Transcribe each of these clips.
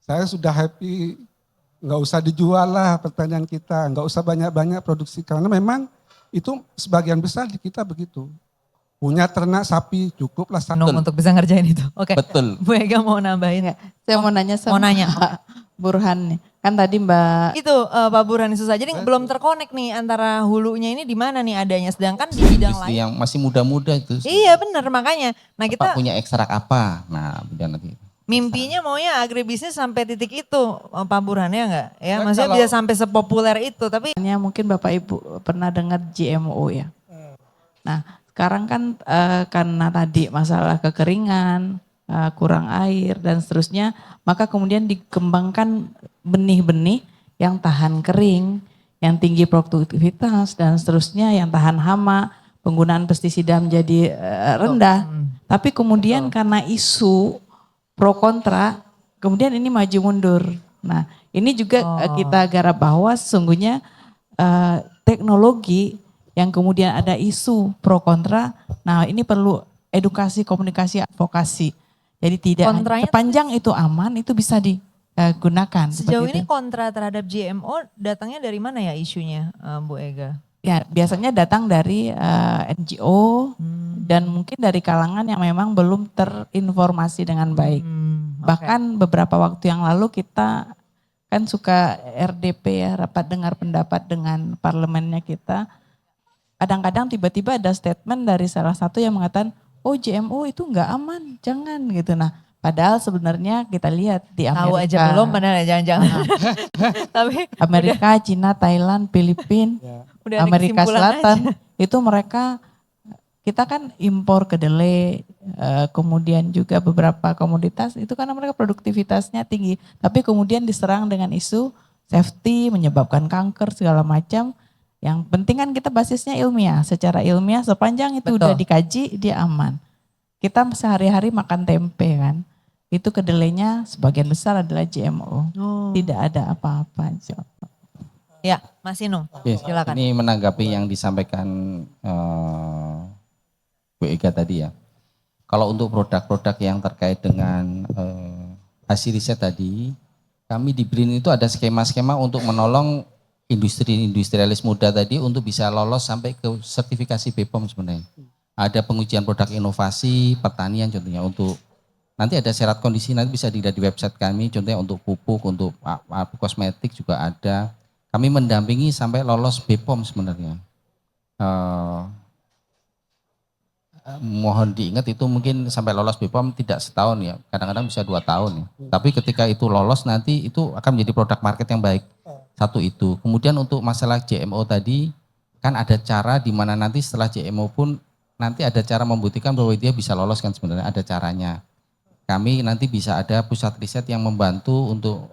Saya sudah happy, nggak usah dijual lah pertanian kita, nggak usah banyak-banyak produksi. Karena memang itu sebagian besar di kita begitu. Punya ternak sapi, cukuplah satu. Untuk bisa ngerjain itu. Oke. Betul. Bu Ega mau nambahin. Saya mau nanya sama Pak Burhan nih. Kan tadi Mbak Itu Pak Burhan susah. Jadi belum terkonek nih antara hulunya ini di mana nih adanya. Sedangkan di bidang Industri lain. yang masih muda-muda itu. Iya benar makanya. Nah kita Bapak punya ekstrak apa? Nah, kemudian nanti. mimpinya maunya agribisnis sampai titik itu Pak Burhan ya enggak? Ya Ya, maksudnya kalau- bisa sampai sepopuler itu. Tapi mungkin Bapak Ibu pernah dengar GMO ya. Nah sekarang kan karena tadi masalah kekeringan, kurang air dan seterusnya, maka kemudian dikembangkan benih-benih yang tahan kering, yang tinggi produktivitas dan seterusnya, yang tahan hama, penggunaan pestisida menjadi rendah. Tapi kemudian karena isu pro kontra, kemudian ini maju mundur. Nah ini juga kita garap bahwa sesungguhnya teknologi yang kemudian ada isu pro kontra, nah ini perlu edukasi, komunikasi, advokasi. Jadi tidak Kontranya sepanjang itu aman itu bisa digunakan. sejauh seperti ini itu. kontra terhadap GMO datangnya dari mana ya isunya Bu Ega? Ya biasanya datang dari NGO dan mungkin dari kalangan yang memang belum terinformasi dengan baik. Bahkan beberapa waktu yang lalu kita kan suka RDP ya, rapat dengar pendapat dengan parlemennya kita. Kadang-kadang tiba-tiba ada statement dari salah satu yang mengatakan, oh GMO itu enggak aman, jangan gitu. Nah padahal sebenarnya kita lihat di Amerika. Tahu aja belum padahal ya jangan-jangan. Tapi Amerika, Cina, Thailand, Filipina, udah ada Amerika kesimpulan Selatan, aja. itu mereka, kita kan impor kedelai, kemudian juga beberapa komoditas, itu karena mereka produktivitasnya tinggi. Tapi kemudian diserang dengan isu safety, menyebabkan kanker, segala macam. Yang penting kan kita basisnya ilmiah, secara ilmiah sepanjang itu udah dikaji, dia aman. Kita sehari-hari makan tempe kan, itu kedelainya sebagian besar adalah GMO. Tidak ada apa-apa. Ya Mas Inung Yes, silakan. ini menanggapi yang disampaikan Bu Ega tadi ya. Kalau untuk produk-produk yang terkait dengan hasil riset tadi, kami di BRIN itu ada skema-skema untuk menolong industrialis muda tadi untuk bisa lolos sampai ke sertifikasi BPOM sebenarnya. Ada pengujian produk inovasi, pertanian contohnya untuk, nanti ada syarat kondisi nanti bisa dilihat di website kami, contohnya untuk pupuk, untuk kosmetik juga ada. Kami mendampingi sampai lolos BPOM sebenarnya. Mohon diingat itu mungkin sampai lolos BPOM tidak setahun ya, kadang-kadang bisa 2 tahun ya. Tapi ketika itu lolos nanti itu akan menjadi produk market yang baik. Satu itu. Kemudian untuk masalah GMO tadi kan ada cara di mana nanti setelah GMO pun nanti ada cara membuktikan bahwa dia bisa lolos kan sebenarnya ada caranya. Kami nanti bisa ada pusat riset yang membantu untuk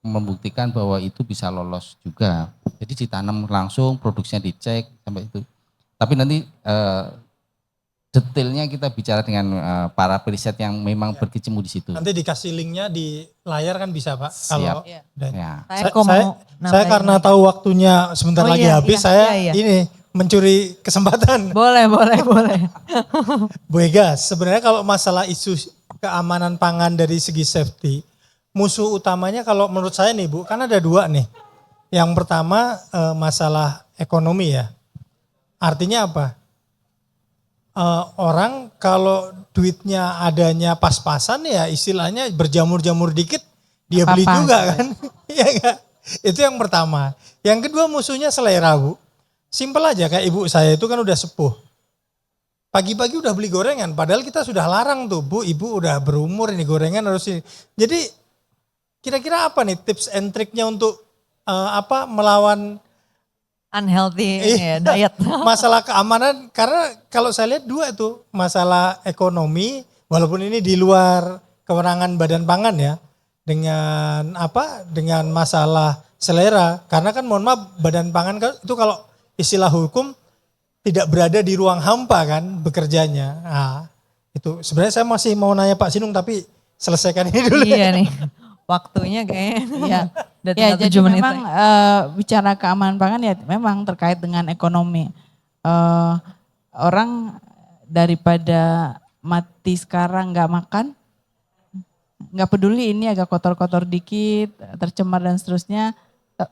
membuktikan bahwa itu bisa lolos juga. Jadi ditanam langsung, produksinya dicek sampai itu. Tapi nanti detailnya kita bicara dengan para periset yang memang berkecimpung di situ. Nanti dikasih linknya di layar kan bisa Pak. Siap. Kalau Ya. saya karena tahu waktunya sebentar lagi habis, saya ini mencuri kesempatan. Boleh. Bu Ega, sebenarnya kalau masalah isu keamanan pangan dari segi safety, musuh utamanya kalau menurut saya nih Bu, kan ada 2 nih. Yang pertama masalah ekonomi ya. Artinya apa? Orang kalau duitnya adanya pas-pasan ya istilahnya berjamur-jamur dikit dia beli juga kan. Iya enggak? Itu yang pertama. Yang kedua musuhnya selera Bu. Simpel aja kayak ibu saya itu kan udah sepuh. Pagi-pagi udah beli gorengan padahal kita sudah larang tuh Bu, ibu udah berumur ini gorengan harus ini. Jadi kira-kira apa nih tips and triknya untuk melawan unhealthy diet. masalah keamanan, karena kalau saya lihat 2 itu, masalah ekonomi walaupun ini di luar kewenangan Badan Pangan ya, dengan masalah selera. Karena kan mohon maaf Badan Pangan itu kalau istilah hukum tidak berada di ruang hampa kan bekerjanya. Nah, itu sebenarnya saya masih mau nanya Pak Sinung tapi selesaikan ini dulu. Iya nih, waktunya kayaknya Ya, udah ya tinggal jadi 7 menit memang lagi. bicara keamanan pangan ya memang terkait dengan ekonomi. Orang daripada mati sekarang nggak makan, nggak peduli ini agak kotor-kotor dikit, tercemar dan seterusnya,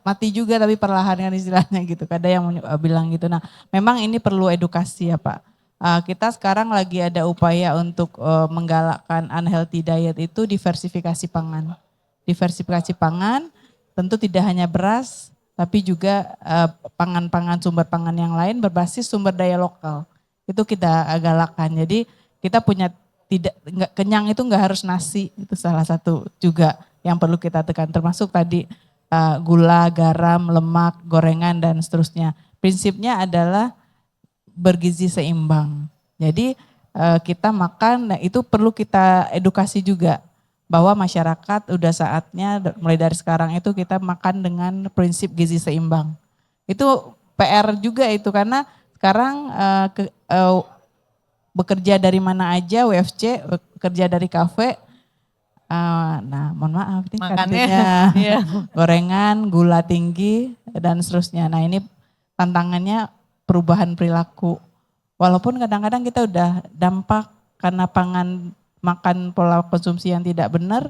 mati juga tapi perlahan kan istilahnya gitu. Ada yang bilang gitu. Nah, memang ini perlu edukasi ya Pak. Kita sekarang lagi ada upaya untuk menggalakkan unhealthy diet itu diversifikasi pangan. Diversifikasi pangan tentu tidak hanya beras, tapi juga pangan-pangan sumber pangan yang lain berbasis sumber daya lokal. Itu kita galakkan. Jadi kita punya nggak kenyang itu nggak harus nasi, itu salah satu juga yang perlu kita tekan. Termasuk tadi gula, garam, lemak, gorengan dan seterusnya. Prinsipnya adalah bergizi seimbang. Jadi kita makan, nah itu perlu kita edukasi juga bahwa masyarakat udah saatnya mulai dari sekarang itu kita makan dengan prinsip gizi seimbang. Itu PR juga itu karena sekarang bekerja dari mana aja WFC, bekerja dari kafe. Nah mohon maaf nih Makannya, kantinnya gorengan, gula tinggi dan seterusnya. Nah ini tantangannya perubahan perilaku. Walaupun kadang-kadang kita udah dampak karena makan pola konsumsi yang tidak benar,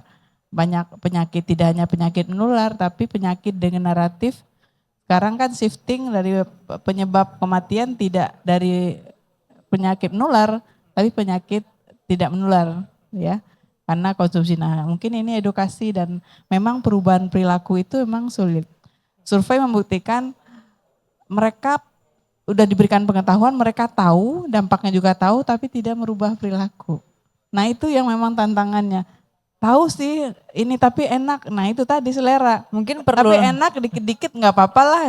banyak penyakit, tidak hanya penyakit menular tapi penyakit degeneratif. Sekarang kan shifting dari penyebab kematian tidak dari penyakit menular tapi penyakit tidak menular ya. Karena konsumsi. Nah mungkin ini edukasi dan memang perubahan perilaku itu memang sulit. Survei membuktikan mereka udah diberikan pengetahuan, mereka tahu, dampaknya juga tahu tapi tidak merubah perilaku. Nah itu yang memang tantangannya. Tahu sih ini tapi enak, nah itu tadi selera. Mungkin perlu. Tapi enak dikit-dikit nggak apa-apa lah.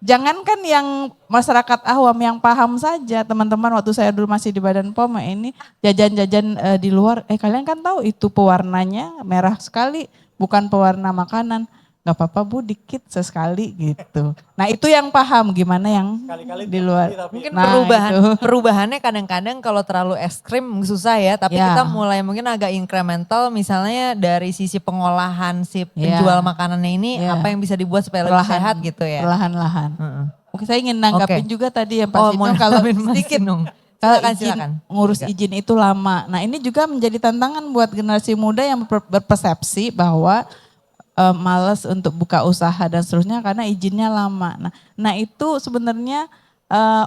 Jangankan yang masyarakat awam yang paham saja, teman-teman waktu saya dulu masih di Badan POM ini jajan-jajan di luar, kalian kan tahu itu pewarnanya merah sekali, bukan pewarna makanan. Gak apa-apa Bu, dikit sesekali gitu. Nah itu yang paham, gimana yang Kali-kali di luar. Mungkin Nah, itu. perubahannya kadang-kadang kalau terlalu ekstrim susah ya, tapi Ya. kita mulai mungkin agak incremental misalnya dari sisi pengolahan si Ya. penjual makanannya ini Ya. apa yang bisa dibuat supaya lebih sehat gitu ya. Perlahan-lahan. Heeh. Oke, saya ingin nanggapin juga tadi ya Pak mau Sino kalau nambahin Mas sedikit Sinung. kalau Silakan, izin, silakan. ngurus izin itu lama. Nah ini juga menjadi tantangan buat generasi muda yang berpersepsi bahwa malas untuk buka usaha dan seterusnya karena izinnya lama. Nah itu sebenarnya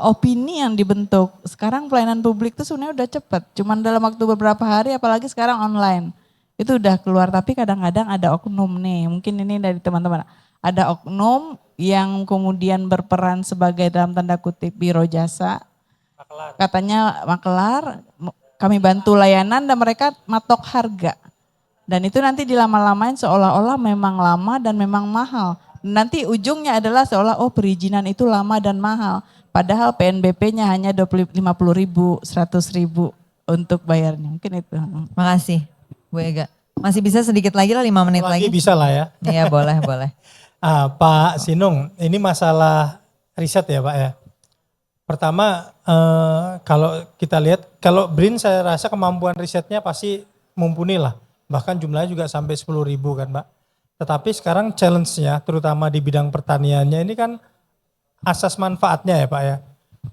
opini yang dibentuk. Sekarang pelayanan publik itu sebenarnya udah cepat. Cuman dalam waktu beberapa hari apalagi sekarang online. Itu udah keluar tapi kadang-kadang ada oknum nih. Mungkin ini dari teman-teman. Ada oknum yang kemudian berperan sebagai dalam tanda kutip biro jasa. Katanya makelar, kami bantu layanan dan mereka matok harga. Dan itu nanti dilama-lamain seolah-olah memang lama dan memang mahal. Nanti ujungnya adalah seolah perizinan itu lama dan mahal. Padahal PNBP-nya hanya 50.000, 100.000 untuk bayarnya. Mungkin itu. Makasih Bu Ega. Masih bisa sedikit lagi lah 5 menit lagi. Bisa lah ya. Iya boleh, boleh. Pak Sinung, ini masalah riset ya Pak ya. Pertama kalau kita lihat, kalau BRIN saya rasa kemampuan risetnya pasti mumpuni lah. Bahkan jumlahnya juga sampai 10.000 kan Pak. Tetapi sekarang challenge-nya terutama di bidang pertaniannya ini kan asas manfaatnya ya Pak ya.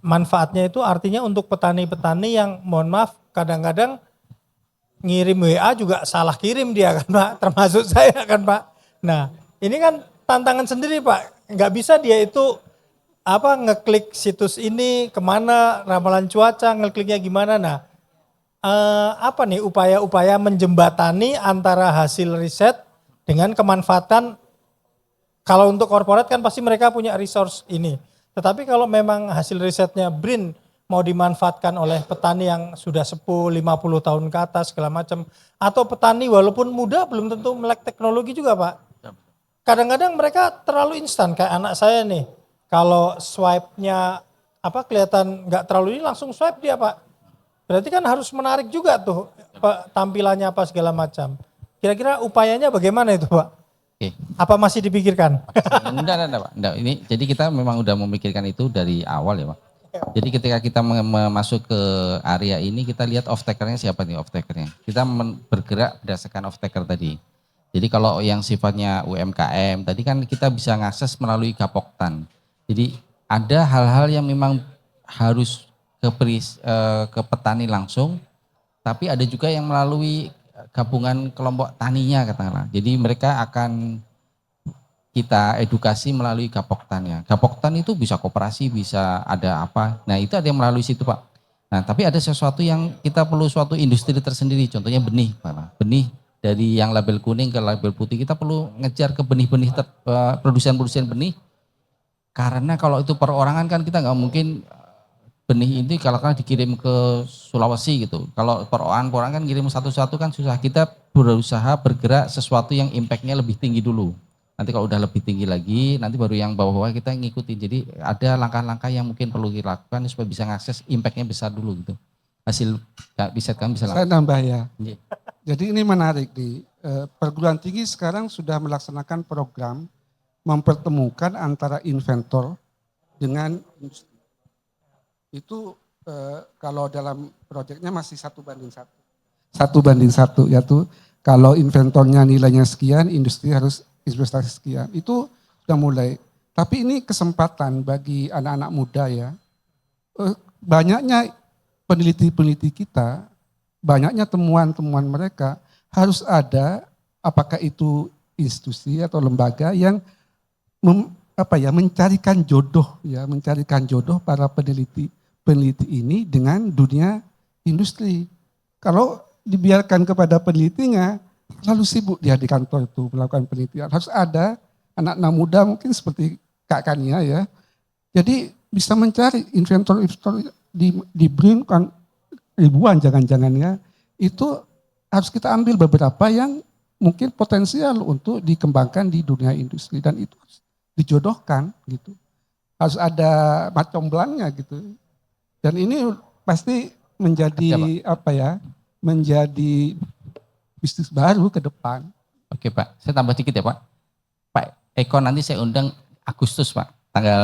Manfaatnya itu artinya untuk petani-petani yang mohon maaf kadang-kadang ngirim WA juga salah kirim dia kan Pak. Termasuk saya kan Pak. Nah ini kan tantangan sendiri Pak. Nggak bisa dia itu ngeklik situs ini kemana, ramalan cuaca, ngekliknya gimana. Nah apa nih upaya-upaya menjembatani antara hasil riset dengan kemanfaatan. Kalau untuk korporat kan pasti mereka punya resource ini. Tetapi kalau memang hasil risetnya BRIN mau dimanfaatkan oleh petani yang sudah sepuh 50 tahun ke atas segala macam. Atau petani walaupun muda belum tentu melek teknologi juga Pak. Kadang-kadang mereka terlalu instan kayak anak saya nih. Kalau swipe-nya kelihatan nggak terlalu ini langsung swipe dia Pak. Berarti kan harus menarik juga tuh tampilannya apa segala macam. Kira-kira upayanya bagaimana itu Pak? Oke. Apa masih dipikirkan? Enggak, Pak. Enggak. Ini jadi kita memang udah memikirkan itu dari awal ya, Pak. Jadi ketika kita masuk ke area ini, kita lihat off-takernya siapa nih off-takernya. Kita bergerak berdasarkan off-taker tadi. Jadi kalau yang sifatnya UMKM, tadi kan kita bisa ngakses melalui Gapoktan. Jadi ada hal-hal yang memang harus ke petani langsung, tapi ada juga yang melalui gabungan kelompok taninya katakanlah. Jadi mereka akan kita edukasi melalui Gapoktannya. Gapoktan itu bisa koperasi, bisa ada apa. Nah itu ada yang melalui situ Pak. Nah tapi ada sesuatu yang kita perlu suatu industri tersendiri. Contohnya benih Pak. Benih dari yang label kuning ke label putih. Kita perlu ngejar ke benih-benih, produsen-produsen benih. Karena kalau itu perorangan kan kita nggak mungkin benih ini kalau kan dikirim ke Sulawesi gitu. Kalau perorangan kan kirim satu-satu kan susah. Kita berusaha bergerak sesuatu yang impactnya lebih tinggi dulu. Nanti kalau udah lebih tinggi lagi, nanti baru yang bawah-bawah kita ngikutin. Jadi ada langkah-langkah yang mungkin perlu dilakukan supaya bisa ngakses impactnya besar dulu gitu. Hasil bisa kan bisa Saya nambah ya. Iya. Jadi ini menarik di perguruan tinggi sekarang sudah melaksanakan program mempertemukan antara inventor dengan industri. Itu kalau dalam proyeknya masih 1:1. 1:1 yaitu kalau inventornya nilainya sekian, industri harus investasi sekian. Itu sudah mulai. Tapi ini kesempatan bagi anak-anak muda ya. Banyaknya peneliti-peneliti kita, banyaknya temuan-temuan mereka harus ada, apakah itu institusi atau lembaga yang mencarikan jodoh para peneliti ini dengan dunia industri. Kalau dibiarkan kepada penelitinya, lalu sibuk dia di kantor itu melakukan penelitian. Harus ada anak-anak muda mungkin seperti Kak Kania ya. Jadi bisa mencari inventor-inventor di BRIN kan ribuan jangan-jangannya. Itu harus kita ambil beberapa yang mungkin potensial untuk dikembangkan di dunia industri dan itu harus dijodohkan gitu. Harus ada macam belangnya gitu. Dan ini pasti menjadi menjadi bisnis baru ke depan. Oke Pak, saya tambah sedikit ya Pak. Pak Eko nanti saya undang Agustus Pak. Tanggal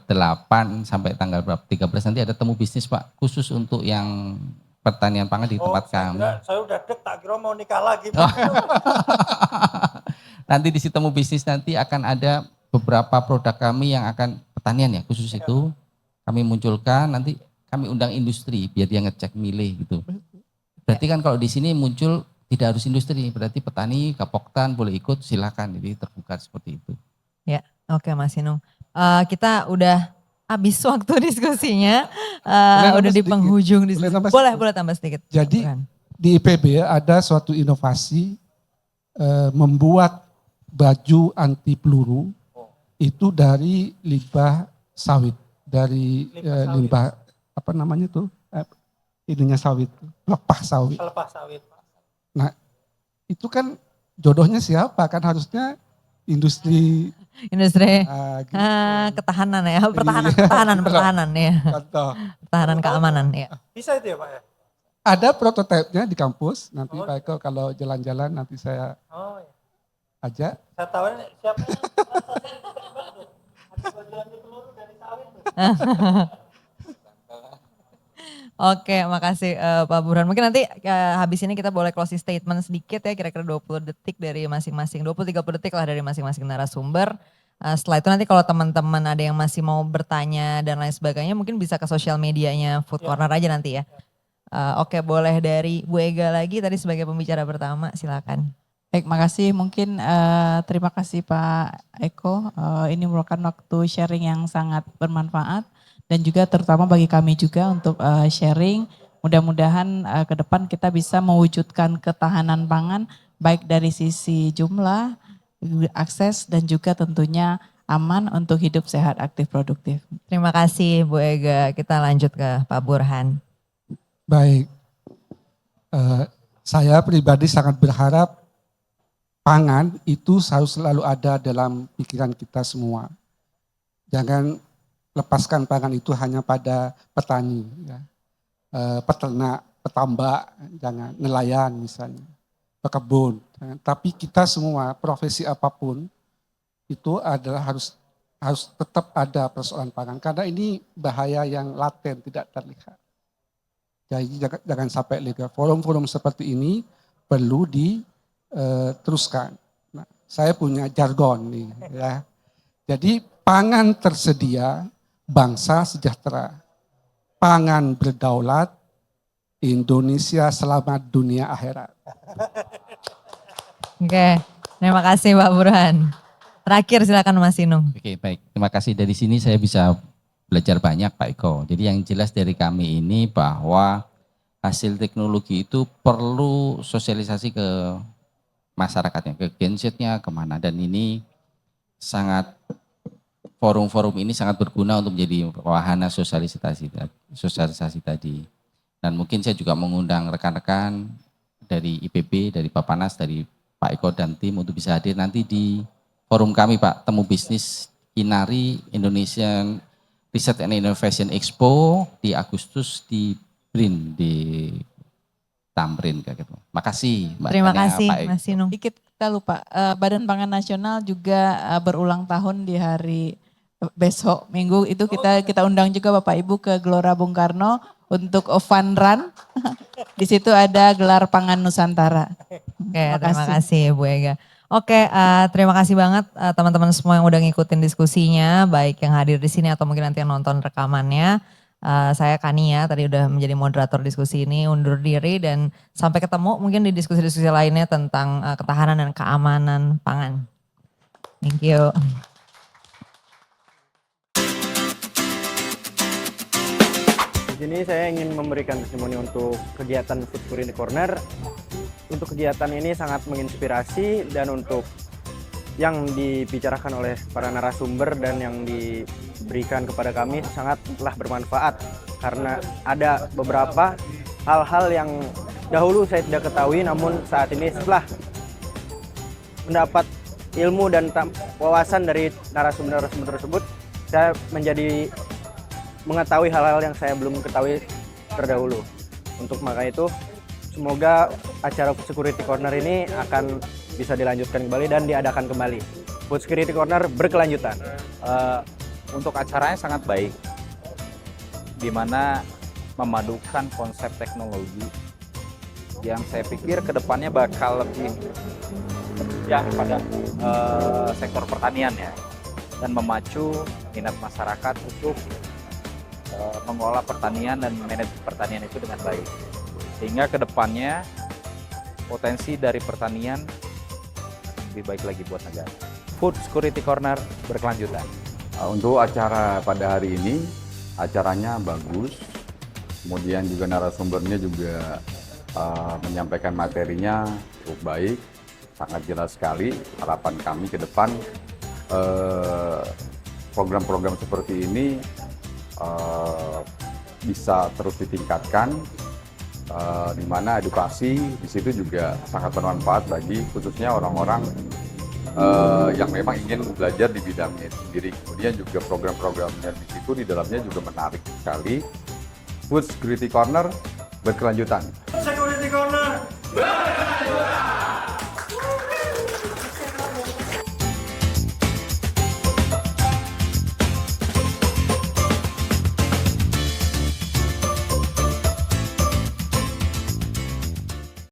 8 sampai tanggal berapa? 13 nanti ada temu bisnis Pak. Khusus untuk yang pertanian pangan di tempat kami. Saya udah tak kira mau nikah lagi. Pak. Nanti di situ temu bisnis nanti akan ada beberapa produk kami yang akan pertanian ya khusus itu. Kami munculkan nanti kami undang industri biar dia ngecek milih gitu. Berarti kan kalau di sini muncul tidak harus industri, berarti petani, Gapoktan boleh ikut silakan. Jadi terbuka seperti itu. Ya, oke Mas Inung. Kita udah habis waktu diskusinya, udah di sedikit? penghujung diskusi. Boleh tambah sedikit. Jadi Bukan. di IPB ada suatu inovasi membuat baju anti peluru itu dari limbah sawit, dari limbah apa namanya tuh ininya sawit, pelepah sawit. Lepas sawit. Nah itu kan jodohnya siapa? Kan harusnya industri Industri gitu. ketahanan ya, Iya. pertahanan ya, Contoh. pertahanan keamanan ya. Bisa itu ya Pak ya? Ada prototipenya di kampus, nanti Pak Eko kalau jalan-jalan nanti saya Oh iya. ajak. Saya tahu ini siapa? Ada baju anti peluru dari sawit. Oke, makasih Pak Burhan. Mungkin nanti habis ini kita boleh closing statement sedikit ya, kira-kira 20 detik dari masing-masing, 20-30 detik lah dari masing-masing narasumber. Setelah itu nanti kalau teman-teman ada yang masih mau bertanya dan lain sebagainya, mungkin bisa ke sosial medianya Food Corner aja nanti ya. Oke, boleh dari Bu Ega lagi tadi sebagai pembicara pertama, silakan. Baik, makasih. Mungkin terima kasih Pak Eko. Ini merupakan waktu sharing yang sangat bermanfaat dan juga terutama bagi kami juga untuk sharing. Mudah-mudahan ke depan kita bisa mewujudkan ketahanan pangan baik dari sisi jumlah, akses dan juga tentunya aman untuk hidup sehat, aktif, produktif. Terima kasih Bu Ega. Kita lanjut ke Pak Burhan. Baik, saya pribadi sangat berharap pangan itu harus selalu ada dalam pikiran kita semua. Jangan lepaskan pangan itu hanya pada petani, ya. Peternak, petambak, jangan nelayan misalnya, pekebun. Tapi kita semua, profesi apapun, itu adalah harus tetap ada persoalan pangan. Karena ini bahaya yang laten, tidak terlihat. Jadi jangan sampai legal. Forum-forum seperti ini perlu diteruskan. Nah, saya punya jargon nih ya. Jadi pangan tersedia, bangsa sejahtera. Pangan berdaulat, Indonesia selamat dunia akhirat. Oke, terima kasih Pak Burhan. Terakhir silakan Mas Inung. Oke, baik. Terima kasih. Dari sini saya bisa belajar banyak Pak Eko. Jadi yang jelas dari kami ini bahwa hasil teknologi itu perlu sosialisasi ke masyarakatnya, ke gensetnya, kemana. Dan ini sangat, forum-forum ini sangat berguna untuk menjadi wahana sosialisasi tadi. Dan mungkin saya juga mengundang rekan-rekan dari IPB, dari Bapanas, dari Pak Eko dan tim untuk bisa hadir nanti di forum kami Pak, Temu Bisnis Inari Indonesian Research and Innovation Expo di Agustus di BRIN, di Tamrin kayak gitu. Makasih Mbak. Terima Tania, kasih Pak Eko. Mas Inung. Dikit kita lupa, Badan Pangan Nasional juga berulang tahun di hari besok Minggu itu kita undang juga Bapak Ibu ke Gelora Bung Karno untuk fun run. Di situ ada gelar pangan Nusantara. Oke, terima kasih Bu Ega. Oke, terima kasih banget teman-teman semua yang udah ngikutin diskusinya, baik yang hadir di sini atau mungkin nanti yang nonton rekamannya. Saya Kania, tadi udah menjadi moderator diskusi ini, undur diri dan sampai ketemu mungkin di diskusi-diskusi lainnya tentang ketahanan dan keamanan pangan. Thank you. Di sini saya ingin memberikan testimoni untuk kegiatan Food Security Corner. Untuk kegiatan ini sangat menginspirasi dan untuk yang dibicarakan oleh para narasumber dan yang diberikan kepada kami sangatlah bermanfaat karena ada beberapa hal-hal yang dahulu saya tidak ketahui, namun saat ini setelah mendapat ilmu dan wawasan dari narasumber-narasumber tersebut, saya menjadi mengetahui hal-hal yang saya belum ketahui terdahulu. Untuk maka itu, semoga acara Food Security Corner ini akan bisa dilanjutkan kembali dan diadakan kembali. Food Security Corner berkelanjutan. Untuk acaranya sangat baik, di mana memadukan konsep teknologi yang saya pikir kedepannya bakal lebih berpihak pada sektor pertanian ya, dan memacu minat masyarakat untuk mengolah pertanian dan manajemen pertanian itu dengan baik, sehingga kedepannya potensi dari pertanian lebih baik lagi buat negara. Food Security Corner berkelanjutan. Untuk acara pada hari ini, acaranya bagus, kemudian juga narasumbernya juga menyampaikan materinya cukup baik, sangat jelas sekali. Harapan kami ke depan program-program seperti ini bisa terus ditingkatkan, di mana edukasi di situ juga sangat bermanfaat bagi khususnya orang-orang yang memang ingin belajar di bidangnya sendiri. Kemudian juga program-programnya di situ di dalamnya juga menarik sekali. Food Security Corner berkelanjutan.